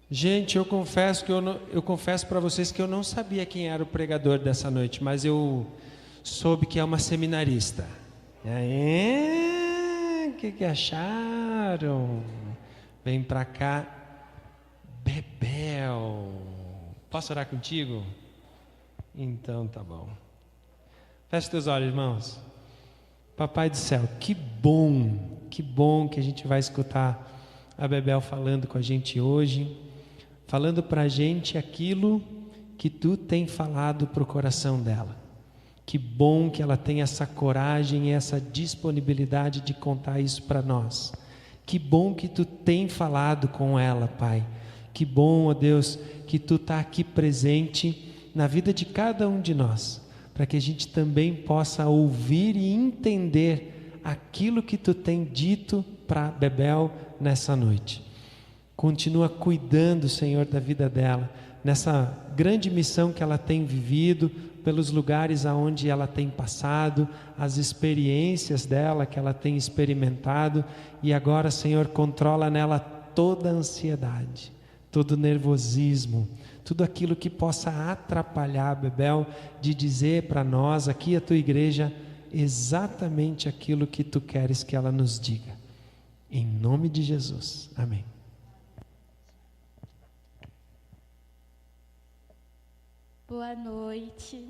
Gente, eu confesso para vocês que eu não sabia quem era o pregador dessa noite, mas eu soube que é uma seminarista. E aí, o que acharam? Vem para cá, Bebel. Posso orar contigo? Então tá bom. Feche teus olhos, irmãos. Papai do céu, que bom que a gente vai escutar a Bebel falando com a gente hoje, falando para a gente aquilo que tu tem falado para o coração dela. Que bom que ela tem essa coragem e essa disponibilidade de contar isso para nós. Que bom que tu tem falado com ela, Pai. Que bom, ó Deus, que tu está aqui presente na vida de cada um de nós, para que a gente também possa ouvir e entender aquilo que tu tem dito para Bebel nessa noite. Continua cuidando, Senhor, da vida dela, nessa grande missão que ela tem vivido, pelos lugares aonde ela tem passado, as experiências dela que ela tem experimentado, e agora, Senhor, controla nela toda a ansiedade, todo o nervosismo, tudo aquilo que possa atrapalhar a Bebel de dizer para nós, aqui a tua igreja, exatamente aquilo que tu queres que ela nos diga. Em nome de Jesus. Amém. Boa noite.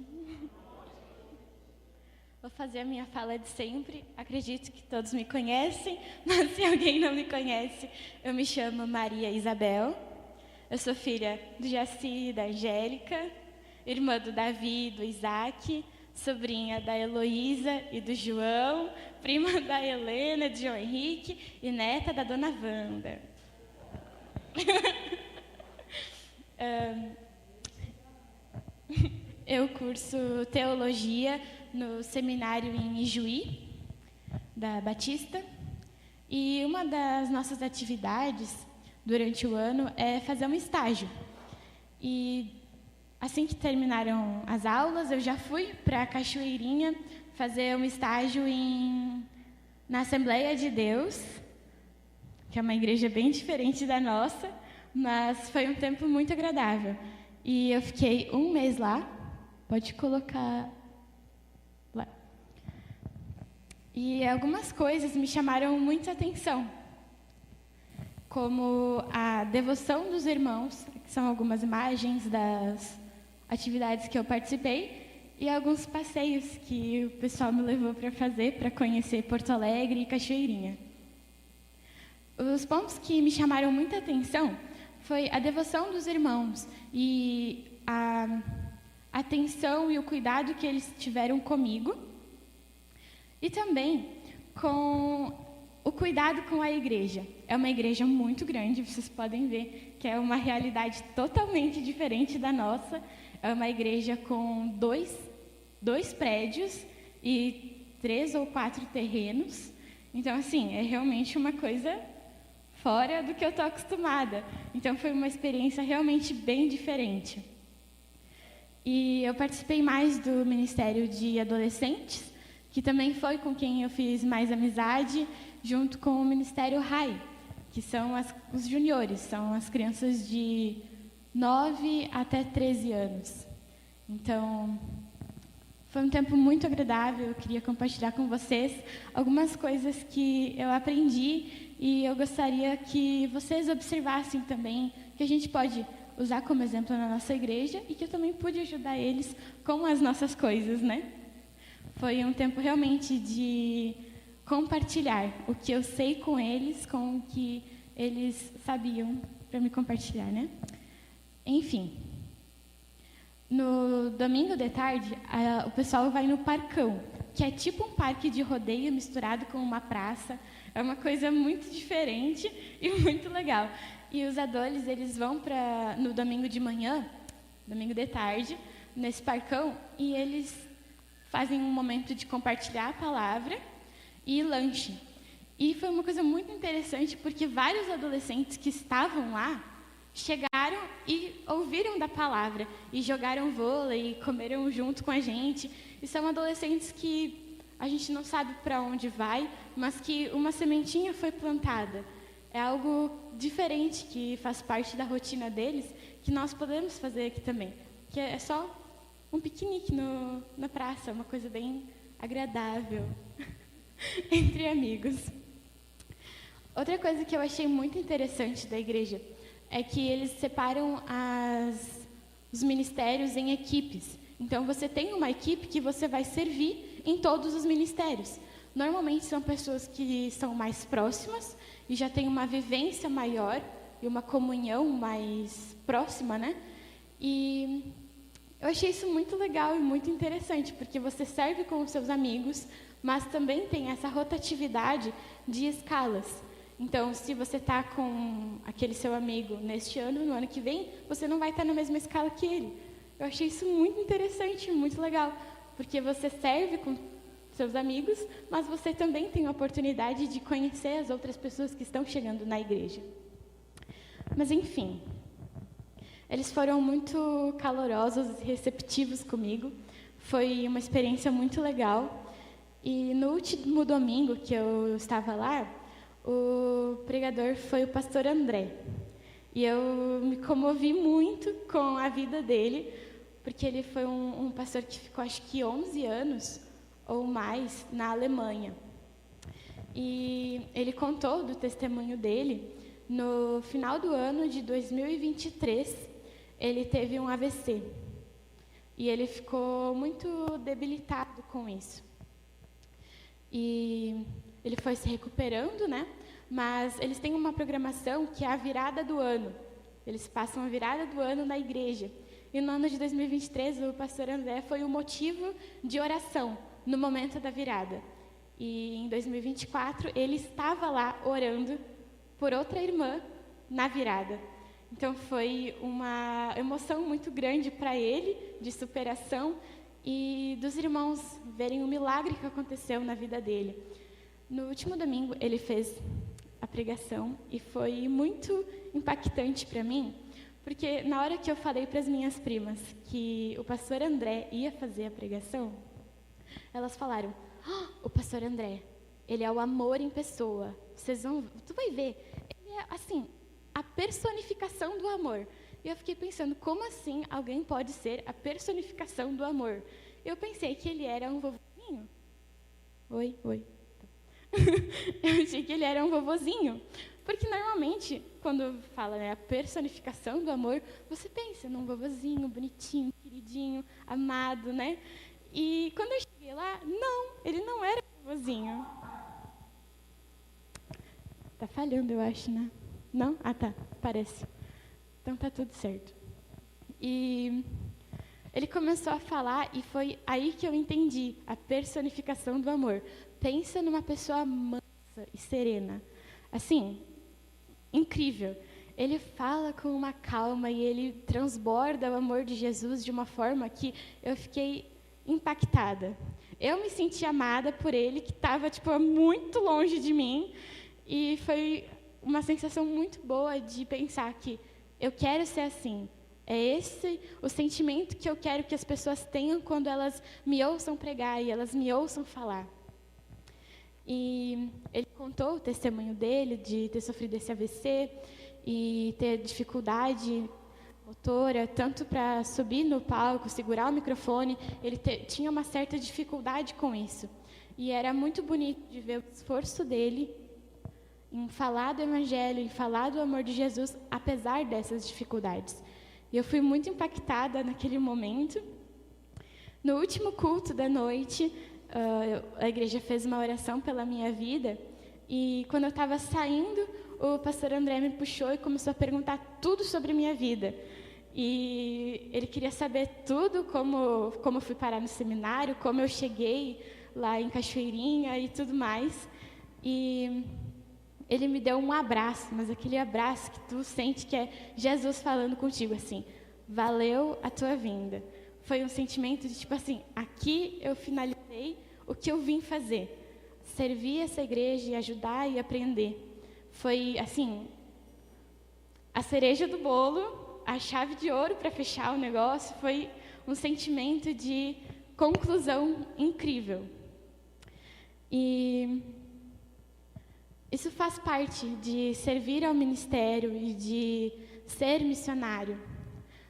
Vou fazer a minha fala de sempre. Acredito que todos me conhecem, mas se alguém não me conhece, eu me chamo Maria Isabel. Eu sou filha do Jaci e da Angélica, irmã do Davi e do Isaac, sobrinha da Heloísa e do João, prima da Helena e do João Henrique e neta da Dona Wanda. Eu curso teologia no seminário em Ijuí, da Batista, e uma das nossas atividades durante o ano é fazer um estágio. E assim que terminaram as aulas, eu já fui para a Cachoeirinha fazer um estágio na Assembleia de Deus, que é uma igreja bem diferente da nossa, mas foi um tempo muito agradável. E eu fiquei 1 mês lá. Pode colocar lá. E algumas coisas me chamaram muita atenção, como a devoção dos irmãos, que são algumas imagens das atividades que eu participei, e alguns passeios que o pessoal me levou para fazer, para conhecer Porto Alegre e Cachoeirinha. Os pontos que me chamaram muita atenção foi a devoção dos irmãos e a atenção e o cuidado que eles tiveram comigo, e também com o cuidado com a igreja. É uma igreja muito grande, vocês podem ver que é uma realidade totalmente diferente da nossa. É uma igreja com dois prédios e 3 ou 4 terrenos. Então, assim, é realmente uma coisa fora do que eu estou acostumada. Então, foi uma experiência realmente bem diferente. E eu participei mais do Ministério de Adolescentes, que também foi com quem eu fiz mais amizade, junto com o Ministério RAI, que são os juniores, são as crianças de 9 até 13 anos. Então, foi um tempo muito agradável. Eu queria compartilhar com vocês algumas coisas que eu aprendi e eu gostaria que vocês observassem também, que a gente pode usar como exemplo na nossa igreja e que eu também pude ajudar eles com as nossas coisas, né? Foi um tempo realmente de compartilhar o que eu sei com eles, com o que eles sabiam para me compartilhar, né? Enfim, no domingo de tarde, o pessoal vai no Parcão, que é tipo um parque de rodeio misturado com uma praça. É uma coisa muito diferente e muito legal. E os adolescentes, eles vão no domingo de manhã, domingo de tarde, nesse Parcão, e eles fazem um momento de compartilhar a palavra e lanche. E foi uma coisa muito interessante, porque vários adolescentes que estavam lá chegaram e ouviram da palavra, e jogaram vôlei, e comeram junto com a gente. E são adolescentes que a gente não sabe para onde vai, mas que uma sementinha foi plantada. é algo diferente que faz parte da rotina deles, que nós podemos fazer aqui também. Que é só um piquenique na praça, uma coisa bem agradável entre amigos. Outra coisa que eu achei muito interessante da igreja é que eles separam os ministérios em equipes. Então, você tem uma equipe que você vai servir em todos os ministérios. Normalmente, são pessoas que são mais próximas e já têm uma vivência maior e uma comunhão mais próxima, né? E eu achei isso muito legal e muito interessante, porque você serve com os seus amigos, mas também tem essa rotatividade de escalas. Então, se você está com aquele seu amigo neste ano, no ano que vem, você não vai estar na mesma escala que ele. Eu achei isso muito interessante, muito legal, porque você serve com seus amigos, mas você também tem a oportunidade de conhecer as outras pessoas que estão chegando na igreja. Mas, enfim, eles foram muito calorosos e receptivos comigo. Foi uma experiência muito legal. E no último domingo que eu estava lá, o pregador foi o pastor André. E eu me comovi muito com a vida dele, porque ele foi um pastor que ficou, acho que 11 anos ou mais, na Alemanha. E ele contou do testemunho dele. No final do ano de 2023, ele teve um AVC. E ele ficou muito debilitado com isso. E ele foi se recuperando, né? Mas eles têm uma programação que é a virada do ano. Eles passam a virada do ano na igreja. E no ano de 2023, o pastor André foi o motivo de oração no momento da virada. E em 2024, ele estava lá orando por outra irmã na virada. Então, foi uma emoção muito grande para ele, de superação, e dos irmãos verem o milagre que aconteceu na vida dele. No último domingo, ele fez a pregação e foi muito impactante para mim, porque na hora que eu falei para as minhas primas que o pastor André ia fazer a pregação, elas falaram: o pastor André, ele é o amor em pessoa. Tu vai ver, ele é assim, a personificação do amor. E eu fiquei pensando, como assim alguém pode ser a personificação do amor? Eu pensei que ele era um vovozinho. Oi. Eu achei que ele era um vovozinho. Porque normalmente, quando fala, né, a personificação do amor, você pensa num vovozinho bonitinho, queridinho, amado, né? E quando eu cheguei lá, não, ele não era vovozinho. Tá falhando, eu acho, né? Não? Ah, tá, parece. Então tá tudo certo. E ele começou a falar e foi aí que eu entendi a personificação do amor. Pensa numa pessoa mansa e serena. Assim, incrível. Ele fala com uma calma e ele transborda o amor de Jesus de uma forma que eu fiquei impactada. Eu me senti amada por ele, que estava muito longe de mim, e foi uma sensação muito boa de pensar que eu quero ser assim. É esse o sentimento que eu quero que as pessoas tenham quando elas me ouçam pregar e elas me ouçam falar. E ele contou o testemunho dele de ter sofrido esse AVC e ter dificuldade motora, tanto para subir no palco, segurar o microfone. Ele tinha uma certa dificuldade com isso. E era muito bonito de ver o esforço dele em falar do Evangelho, em falar do amor de Jesus, apesar dessas dificuldades. E eu fui muito impactada naquele momento. No último culto da noite, a igreja fez uma oração pela minha vida, e quando eu estava saindo, o pastor André me puxou e começou a perguntar tudo sobre a minha vida. E ele queria saber tudo, como eu fui parar no seminário, como eu cheguei lá em Cachoeirinha e tudo mais. E ele me deu um abraço, mas aquele abraço que tu sente que é Jesus falando contigo, assim, valeu a tua vinda. Foi um sentimento de, assim, aqui eu finalizei o que eu vim fazer. Servir essa igreja e ajudar e aprender. Foi, assim, a cereja do bolo, a chave de ouro para fechar o negócio. Foi um sentimento de conclusão incrível. E Isso faz parte de servir ao ministério e de ser missionário.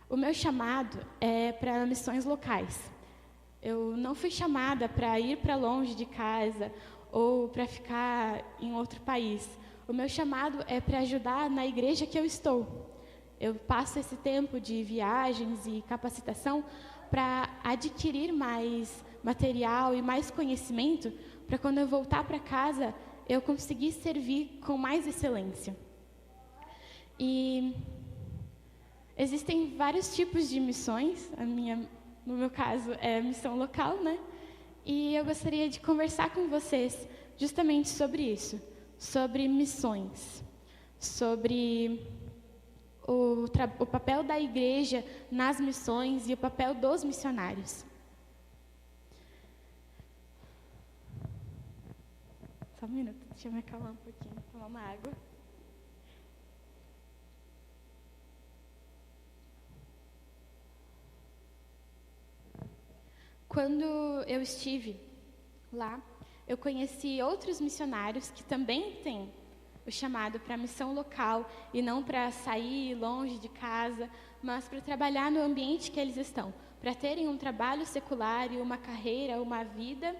O meu chamado é para missões locais. Eu não fui chamada para ir para longe de casa ou para ficar em outro país. O meu chamado é para ajudar na igreja que eu estou. Eu passo esse tempo de viagens e capacitação para adquirir mais material e mais conhecimento, para quando eu voltar para casa, eu conseguir servir com mais excelência. E existem vários tipos de missões. No meu caso, é missão local, né? E eu gostaria de conversar com vocês justamente sobre isso, sobre missões, sobre o papel da igreja nas missões e o papel dos missionários. Só um minuto, deixa eu me acalmar um pouquinho, tomar uma água. Quando eu estive lá, eu conheci outros missionários que também têm o chamado para missão local e não para sair longe de casa, mas para trabalhar no ambiente que eles estão, para terem um trabalho secular e uma carreira, uma vida,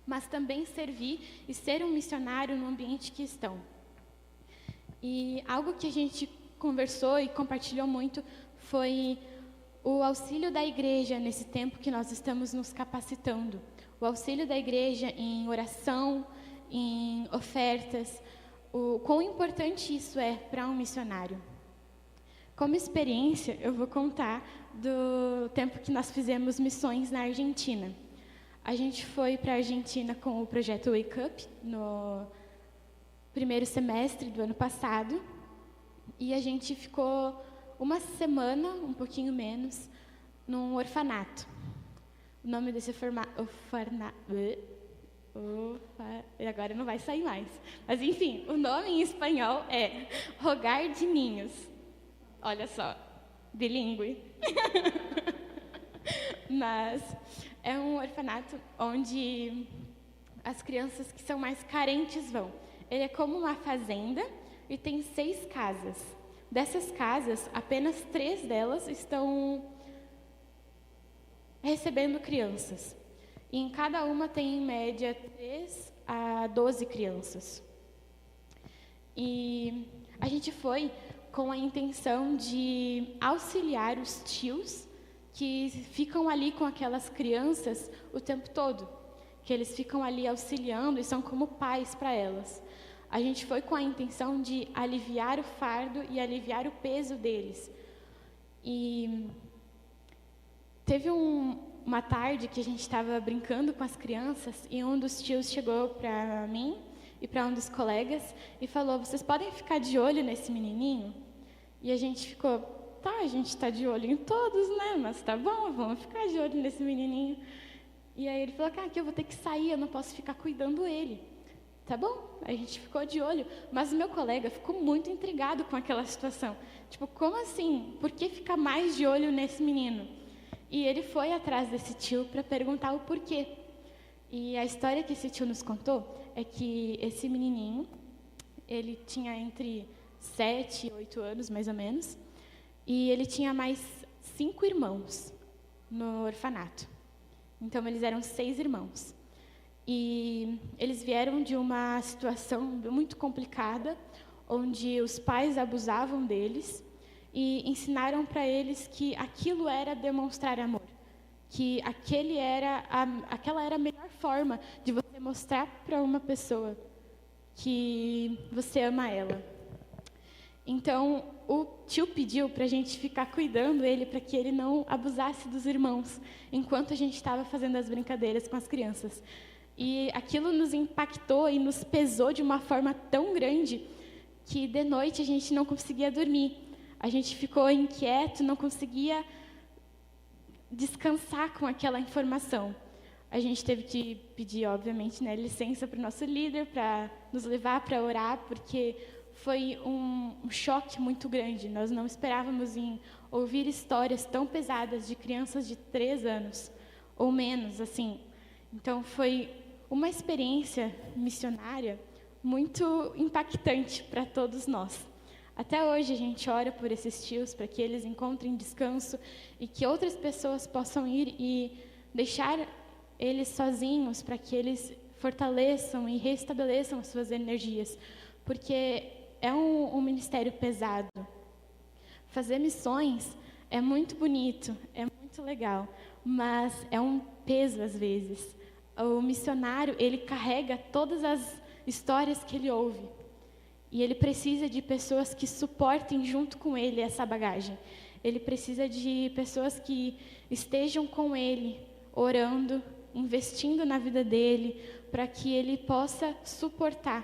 mas também servir e ser um missionário no ambiente que estão. E algo que a gente conversou e compartilhou muito foi o auxílio da igreja nesse tempo que nós estamos nos capacitando. O auxílio da igreja em oração, em ofertas, o quão importante isso é para um missionário. Como experiência, eu vou contar do tempo que nós fizemos missões na Argentina. A gente foi para a Argentina com o projeto Wake Up no primeiro semestre do ano passado e a gente ficou uma semana, um pouquinho menos, num orfanato. O nome desse agora não vai sair mais. Mas, enfim, o nome em espanhol é Hogar de Ninhos. Olha só, bilíngue. Mas é um orfanato onde as crianças que são mais carentes vão. Ele é como uma fazenda e tem 6 casas. Dessas casas, apenas 3 delas estão recebendo crianças. E em cada uma tem, em média, 3 a 12 crianças. E a gente foi com a intenção de auxiliar os tios que ficam ali com aquelas crianças o tempo todo. Que eles ficam ali auxiliando e são como pais para elas. A gente foi com a intenção de aliviar o fardo e aliviar o peso deles. E teve uma tarde que a gente estava brincando com as crianças e um dos tios chegou para mim e para um dos colegas e falou: vocês podem ficar de olho nesse menininho? E a gente ficou: tá, a gente está de olho em todos, né? Mas tá bom, vamos ficar de olho nesse menininho. E aí ele falou: aqui eu vou ter que sair, eu não posso ficar cuidando ele. Tá bom, a gente ficou de olho, mas o meu colega ficou muito intrigado com aquela situação. Tipo, como assim? Por que ficar mais de olho nesse menino? E ele foi atrás desse tio para perguntar o porquê. E a história que esse tio nos contou é que esse menininho, ele tinha entre 7 e 8 anos, mais ou menos, e ele tinha mais 5 irmãos no orfanato. Então, eles eram 6 irmãos. E eles vieram de uma situação muito complicada, onde os pais abusavam deles e ensinaram para eles que aquilo era demonstrar amor, que aquela era a melhor forma de você mostrar para uma pessoa que você ama ela. Então, o tio pediu para a gente ficar cuidando ele para que ele não abusasse dos irmãos, enquanto a gente estava fazendo as brincadeiras com as crianças. E aquilo nos impactou e nos pesou de uma forma tão grande que de noite a gente não conseguia dormir. A gente ficou inquieto, não conseguia descansar com aquela informação. A gente teve que pedir, obviamente, né, licença para o nosso líder para nos levar para orar, porque foi um choque muito grande. Nós não esperávamos em ouvir histórias tão pesadas de crianças de 3 anos ou menos, assim. Então, foi uma experiência missionária muito impactante para todos nós. Até hoje a gente ora por esses tios para que eles encontrem descanso e que outras pessoas possam ir e deixar eles sozinhos para que eles fortaleçam e restabeleçam as suas energias, porque é um ministério pesado. Fazer missões é muito bonito, é muito legal, mas é um peso às vezes. O missionário, ele carrega todas as histórias que ele ouve. E ele precisa de pessoas que suportem junto com ele essa bagagem. Ele precisa de pessoas que estejam com ele, orando, investindo na vida dele, para que ele possa suportar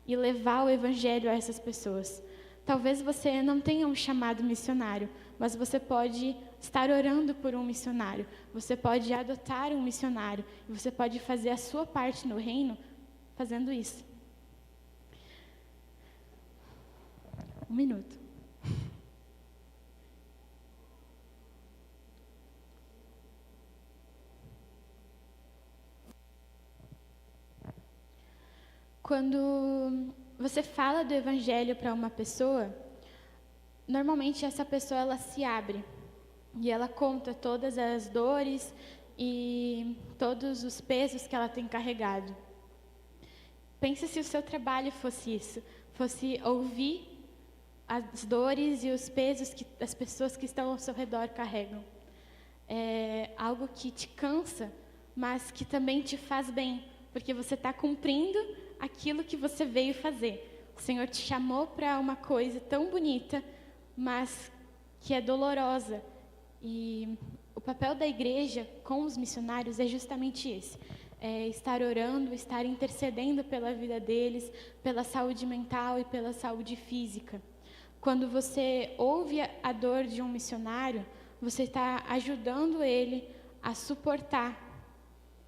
e levar o evangelho a essas pessoas. Talvez você não tenha um chamado missionário, mas você pode estar orando por um missionário. Você pode adotar um missionário. E você pode fazer a sua parte no reino fazendo isso. 1 minuto. Quando você fala do evangelho para uma pessoa, normalmente essa pessoa ela se abre e ela conta todas as dores e todos os pesos que ela tem carregado. Pense se o seu trabalho fosse isso, fosse ouvir as dores e os pesos que as pessoas que estão ao seu redor carregam. É algo que te cansa, mas que também te faz bem, porque você está cumprindo aquilo que você veio fazer. O Senhor te chamou para uma coisa tão bonita, mas que é dolorosa. E o papel da igreja com os missionários é justamente esse. É estar orando, estar intercedendo pela vida deles, pela saúde mental e pela saúde física. Quando você ouve a dor de um missionário, você está ajudando ele a suportar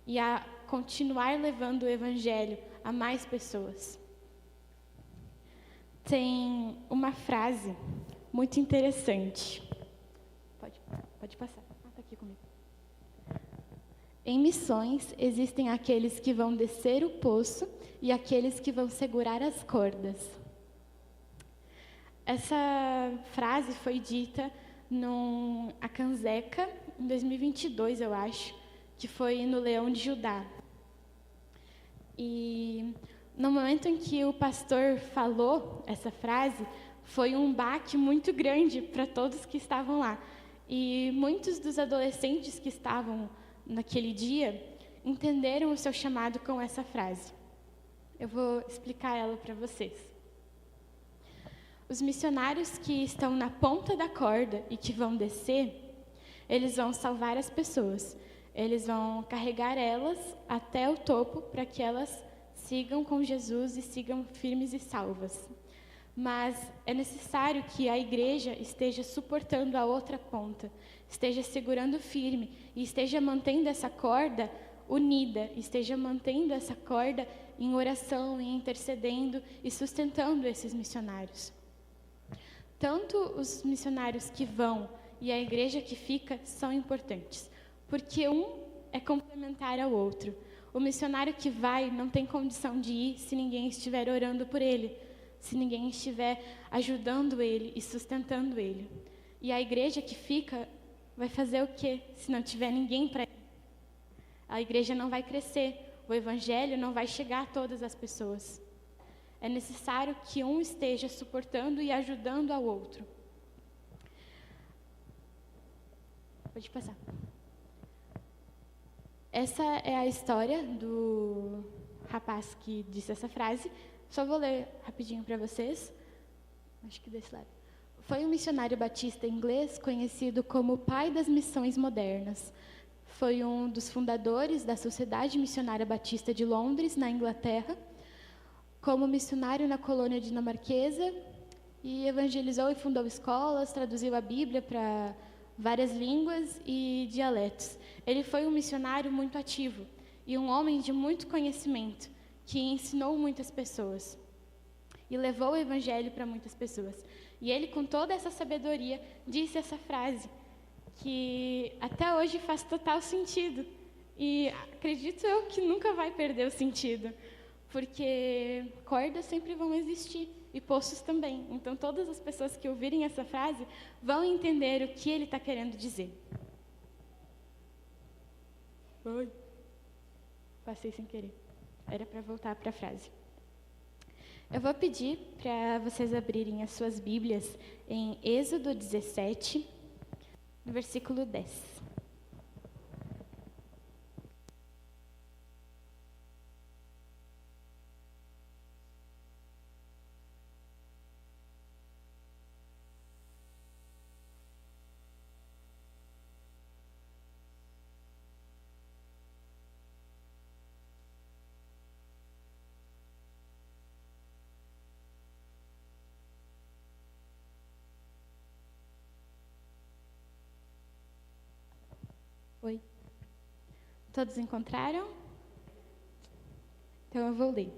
e a continuar levando o evangelho a mais pessoas. Tem uma frase muito interessante. Pode passar. Está aqui comigo. Em missões, existem aqueles que vão descer o poço e aqueles que vão segurar as cordas. Essa frase foi dita num Acanzeca, em 2022, eu acho, que foi no Leão de Judá. E no momento em que o pastor falou essa frase, foi um baque muito grande para todos que estavam lá. E muitos dos adolescentes que estavam naquele dia entenderam o seu chamado com essa frase. Eu vou explicar ela para vocês. Os missionários que estão na ponta da corda e que vão descer, eles vão salvar as pessoas. Eles vão carregar elas até o topo para que elas sigam com Jesus e sigam firmes e salvas. Mas é necessário que a igreja esteja suportando a outra ponta, esteja segurando firme e esteja mantendo essa corda unida, esteja mantendo essa corda em oração e intercedendo e sustentando esses missionários. Tanto os missionários que vão e a igreja que fica são importantes, porque um é complementar ao outro. O missionário que vai não tem condição de ir se ninguém estiver orando por ele, se ninguém estiver ajudando ele e sustentando ele. E a igreja que fica vai fazer o quê se não tiver ninguém para ir? A igreja não vai crescer, o evangelho não vai chegar a todas as pessoas. É necessário que um esteja suportando e ajudando ao outro. Pode passar. Essa é a história do rapaz que disse essa frase. Só vou ler rapidinho para vocês. Acho que desse lado. Foi um missionário batista inglês conhecido como o pai das missões modernas. Foi um dos fundadores da Sociedade Missionária Batista de Londres, na Inglaterra. Como missionário na colônia dinamarquesa, e evangelizou e fundou escolas, traduziu a Bíblia para várias línguas e dialetos. Ele foi um missionário muito ativo e um homem de muito conhecimento, que ensinou muitas pessoas e levou o evangelho para muitas pessoas. E ele, com toda essa sabedoria, disse essa frase, que até hoje faz total sentido. E acredito eu que nunca vai perder o sentido. porque cordas sempre vão existir e poços também. Então, todas as pessoas que ouvirem essa frase vão entender o que ele está querendo dizer. Oi. Passei sem querer. Era para voltar para a frase. Eu vou pedir para vocês abrirem as suas Bíblias em Êxodo 17, no versículo 10. Oi. Todos encontraram? Então eu vou ler.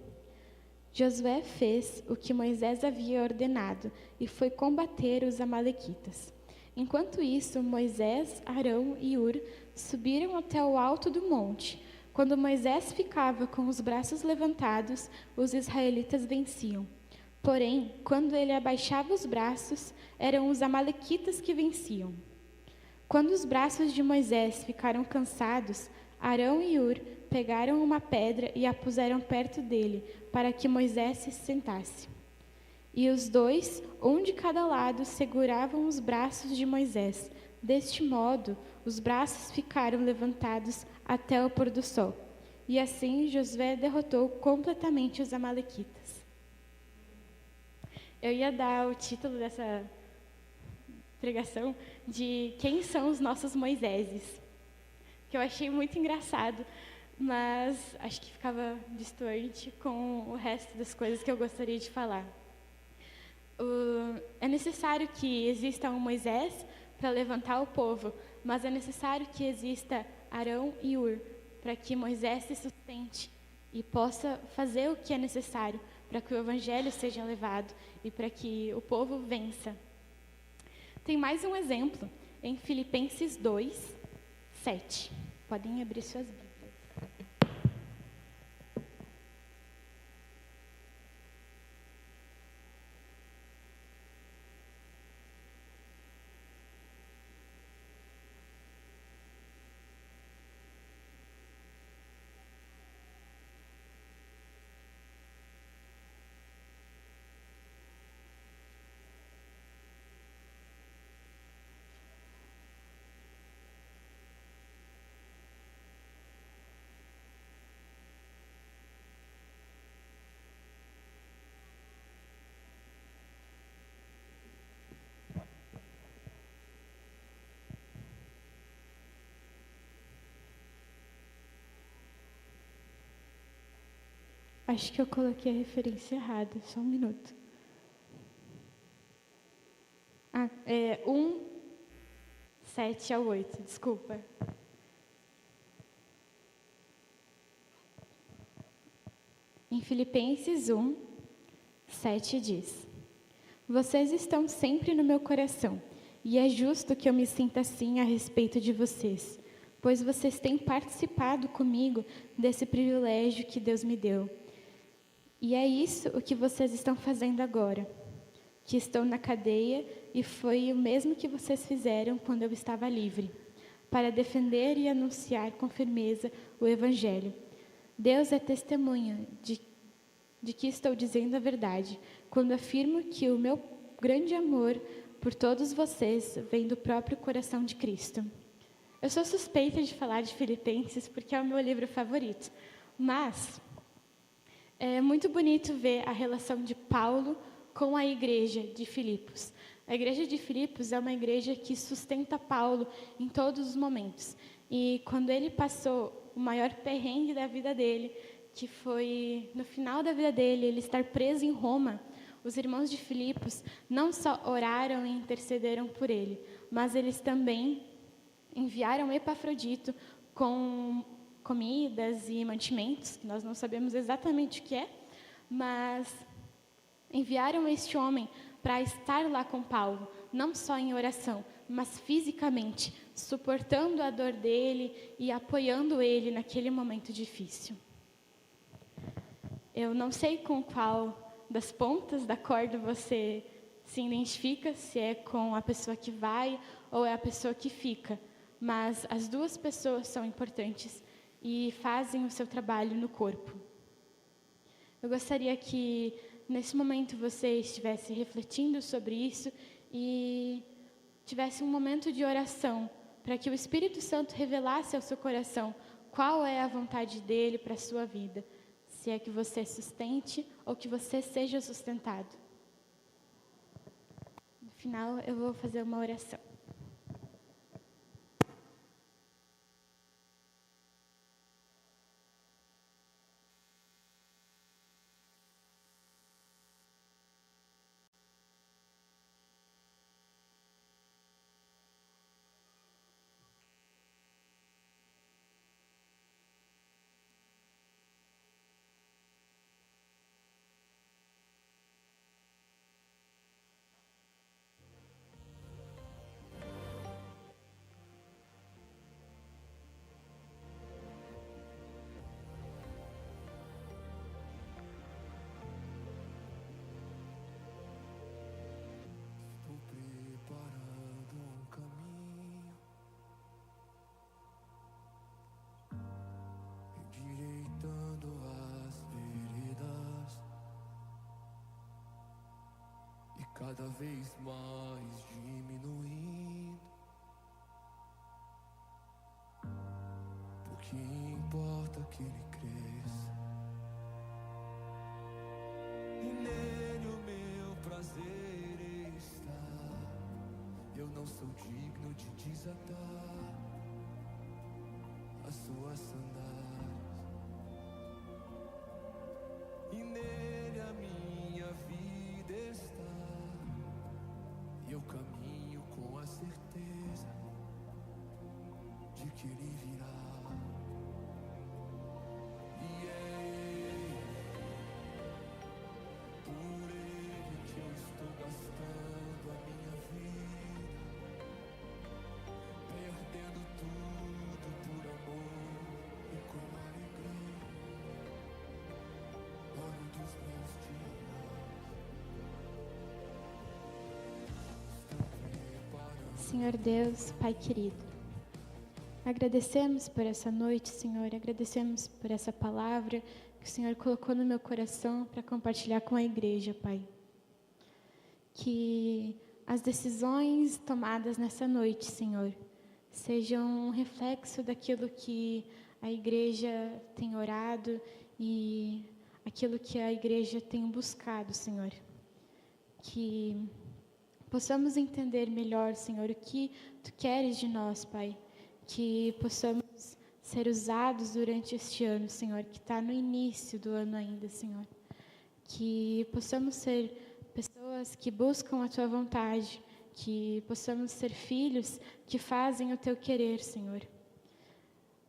Josué fez o que Moisés havia ordenado e foi combater os amalequitas. Enquanto isso, Moisés, Arão e Hur subiram até o alto do monte. Quando Moisés ficava com os braços levantados, os israelitas venciam. Porém, quando ele abaixava os braços, eram os amalequitas que venciam. Quando os braços de Moisés ficaram cansados, Arão e Hur pegaram uma pedra e a puseram perto dele, para que Moisés se sentasse. E os dois, um de cada lado, seguravam os braços de Moisés. Deste modo, os braços ficaram levantados até o pôr do sol. E assim Josué derrotou completamente os amalequitas. Eu ia dar o título dessa pregação de quem são os nossos Moiséses, que eu achei muito engraçado, mas acho que ficava distante com o resto das coisas que eu gostaria de falar. É necessário que exista um Moisés para levantar o povo, mas é necessário que exista Arão e Hur para que Moisés se sustente e possa fazer o que é necessário para que o evangelho seja levado e para que o povo vença. Tem mais um exemplo em Filipenses 2, 7. Podem abrir suas Bíblias. Acho que eu coloquei a referência errada, só um minuto. 1, 7 ao 8, desculpa. Em Filipenses 1, 7 diz: Vocês estão sempre no meu coração, e é justo que eu me sinta assim a respeito de vocês, pois vocês têm participado comigo desse privilégio que Deus me deu. E é isso o que vocês estão fazendo agora, que estão na cadeia, e foi o mesmo que vocês fizeram quando eu estava livre, para defender e anunciar com firmeza o Evangelho. Deus é testemunha de que estou dizendo a verdade, quando afirmo que o meu grande amor por todos vocês vem do próprio coração de Cristo. Eu sou suspeita de falar de Filipenses porque é o meu livro favorito, mas é muito bonito ver a relação de Paulo com a igreja de Filipos. A igreja de Filipos é uma igreja que sustenta Paulo em todos os momentos. E quando ele passou o maior perrengue da vida dele, que foi no final da vida dele, ele estar preso em Roma, os irmãos de Filipos não só oraram e intercederam por ele, mas eles também enviaram Epafrodito com comidas e mantimentos, que nós não sabemos exatamente o que é, mas enviaram este homem para estar lá com Paulo, não só em oração, mas fisicamente, suportando a dor dele e apoiando ele naquele momento difícil. Eu não sei com qual das pontas da corda você se identifica, se é com a pessoa que vai ou é a pessoa que fica, mas as duas pessoas são importantes e fazem o seu trabalho no corpo. Eu gostaria que, nesse momento, você estivesse refletindo sobre isso e tivesse um momento de oração, para que o Espírito Santo revelasse ao seu coração qual é a vontade dele para a sua vida, se é que você sustente ou que você seja sustentado. No final, eu vou fazer uma oração. Cada vez mais diminuindo, porque importa que ele cresça, e nele o meu prazer está. Eu não sou digno de desatar as suas sandálias, e nele a minha vida está. Eu caminho com a certeza de que ele virá. E é ele, por ele que eu estou gastando a minha vida, perdendo tudo por amor e com alegria. Ano dos meus dias. Senhor Deus, Pai querido, agradecemos por essa noite, Senhor, agradecemos por essa palavra que o Senhor colocou no meu coração para compartilhar com a igreja, Pai. Que as decisões tomadas nessa noite, Senhor, sejam um reflexo daquilo que a igreja tem orado e aquilo que a igreja tem buscado, Senhor. Que possamos entender melhor, Senhor, o que Tu queres de nós, Pai. Que possamos ser usados durante este ano, Senhor, que está no início do ano ainda, Senhor. Que possamos ser pessoas que buscam a Tua vontade, que possamos ser filhos que fazem o Teu querer, Senhor.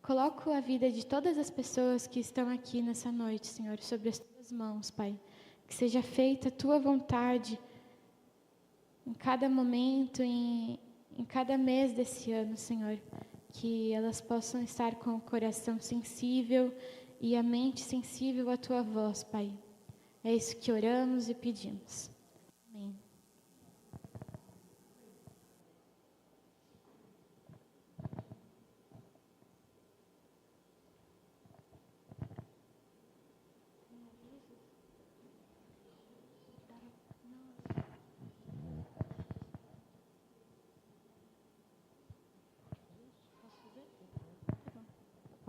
Coloco a vida de todas as pessoas que estão aqui nessa noite, Senhor, sobre as Tuas mãos, Pai. Que seja feita a Tua vontade em cada momento, em cada mês desse ano, Senhor, que elas possam estar com o coração sensível e a mente sensível à Tua voz, Pai. É isso que oramos e pedimos. Amém.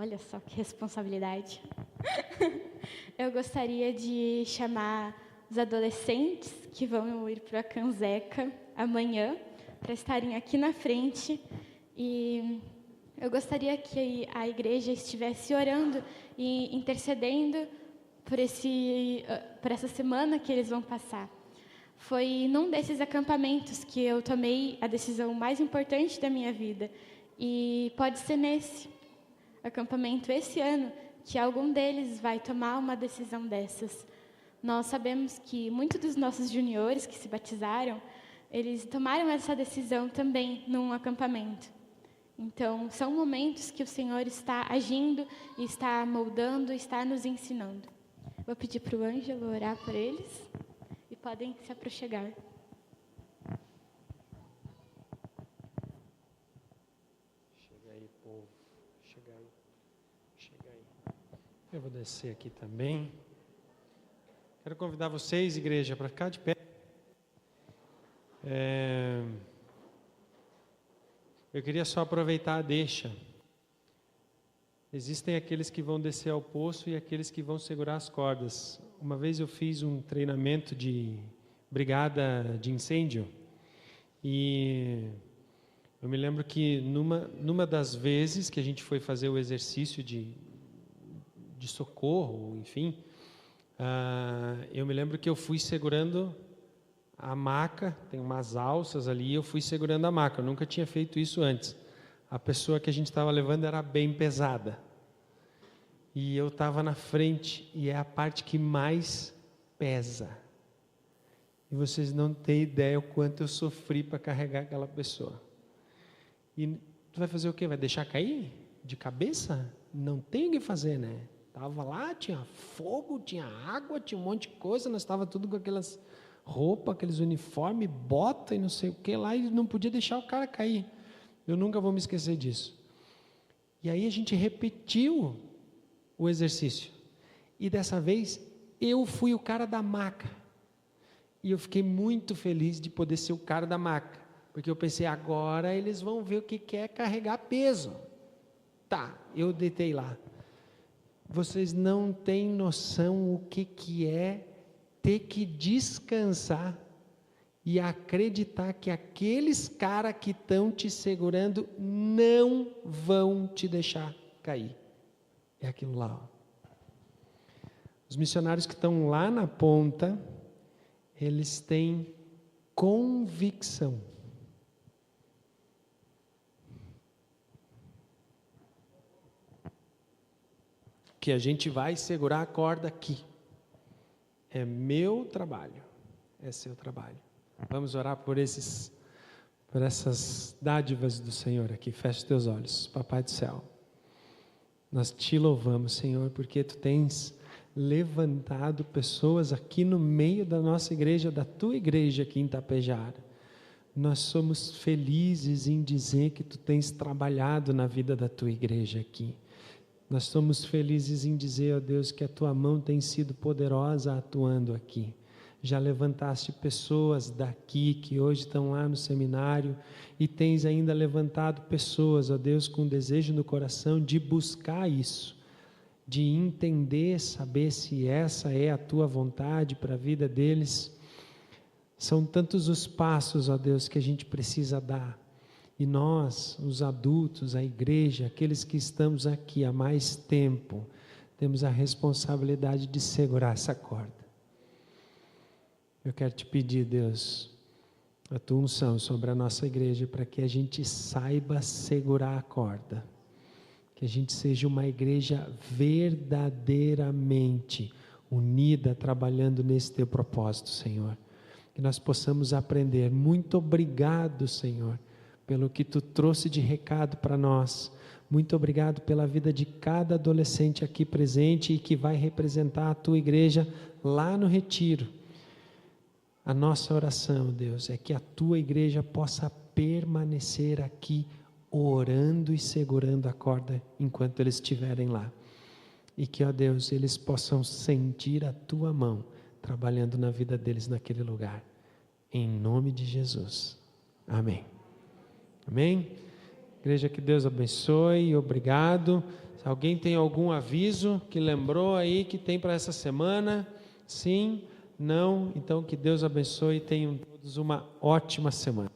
Olha só que responsabilidade. Eu gostaria de chamar os adolescentes que vão ir para a Canseca amanhã, para estarem aqui na frente. E eu gostaria que a igreja estivesse orando e intercedendo por essa semana que eles vão passar. Foi num desses acampamentos que eu tomei a decisão mais importante da minha vida. E pode ser nesse acampamento esse ano que algum deles vai tomar uma decisão dessas. Nós sabemos que muitos dos nossos juniores que se batizaram, eles tomaram essa decisão também num acampamento. Então, são momentos que o Senhor está agindo, está moldando, está nos ensinando. Vou pedir para o Ângelo orar por eles e podem se aproximar. Chega aí, povo. Chega aí. Chega aí. Eu vou descer aqui também. Quero convidar vocês, igreja, para ficar de pé. Eu queria só aproveitar a deixa. Existem aqueles que vão descer ao poço e aqueles que vão segurar as cordas. Uma vez eu fiz um treinamento de brigada de incêndio e eu me lembro que numa das vezes que a gente foi fazer o exercício de socorro, enfim, eu me lembro que eu fui segurando a maca, tem umas alças ali, eu fui segurando a maca, eu nunca tinha feito isso antes. A pessoa que a gente estava levando era bem pesada. E eu estava na frente, e é a parte que mais pesa. E vocês não têm ideia o quanto eu sofri para carregar aquela pessoa. E tu vai fazer o quê? Vai deixar cair? De cabeça? Não tem o que fazer, né? Estava lá, tinha fogo, tinha água, tinha um monte de coisa, nós estávamos tudo com aquelas roupas, aqueles uniformes, bota e não sei o que lá, e não podia deixar o cara cair. Eu nunca vou me esquecer disso. E aí a gente repetiu o exercício. E dessa vez, eu fui o cara da maca. E eu fiquei muito feliz de poder ser o cara da maca. Porque eu pensei, agora eles vão ver o que é carregar peso. Tá, eu deitei lá. Vocês não têm noção o que é ter que descansar e acreditar que aqueles caras que estão te segurando não vão te deixar cair. É aquilo lá. Ó. Os missionários que estão lá na ponta, eles têm convicção. Que a gente vai segurar a corda aqui. É meu trabalho. É seu trabalho. Vamos orar por essas dádivas do Senhor aqui. Feche teus olhos. Papai do céu, nós te louvamos, Senhor, porque tu tens levantado pessoas aqui no meio da nossa igreja, da tua igreja aqui em Tapejara. Nós somos felizes em dizer que tu tens trabalhado na vida da tua igreja aqui. Nós somos felizes em dizer, ó Deus, que a tua mão tem sido poderosa atuando aqui. Já levantaste pessoas daqui que hoje estão lá no seminário e tens ainda levantado pessoas, ó Deus, com desejo no coração de buscar isso, de entender, saber se essa é a tua vontade para a vida deles. São tantos os passos, ó Deus, que a gente precisa dar. E nós, os adultos, a igreja, aqueles que estamos aqui há mais tempo, temos a responsabilidade de segurar essa corda. Eu quero te pedir, Deus, a tua unção sobre a nossa igreja para que a gente saiba segurar a corda. Que a gente seja uma igreja verdadeiramente unida, trabalhando nesse teu propósito, Senhor. Que nós possamos aprender. Muito obrigado, Senhor, pelo que tu trouxe de recado para nós. Muito obrigado pela vida de cada adolescente aqui presente e que vai representar a tua igreja lá no retiro. A nossa oração, Deus, é que a tua igreja possa permanecer aqui orando e segurando a corda enquanto eles estiverem lá. E que, ó Deus, eles possam sentir a tua mão trabalhando na vida deles naquele lugar. Em nome de Jesus. Amém. Amém? Igreja, que Deus abençoe, obrigado. Se alguém tem algum aviso que lembrou aí que tem para essa semana, sim, não, então que Deus abençoe e tenham todos uma ótima semana.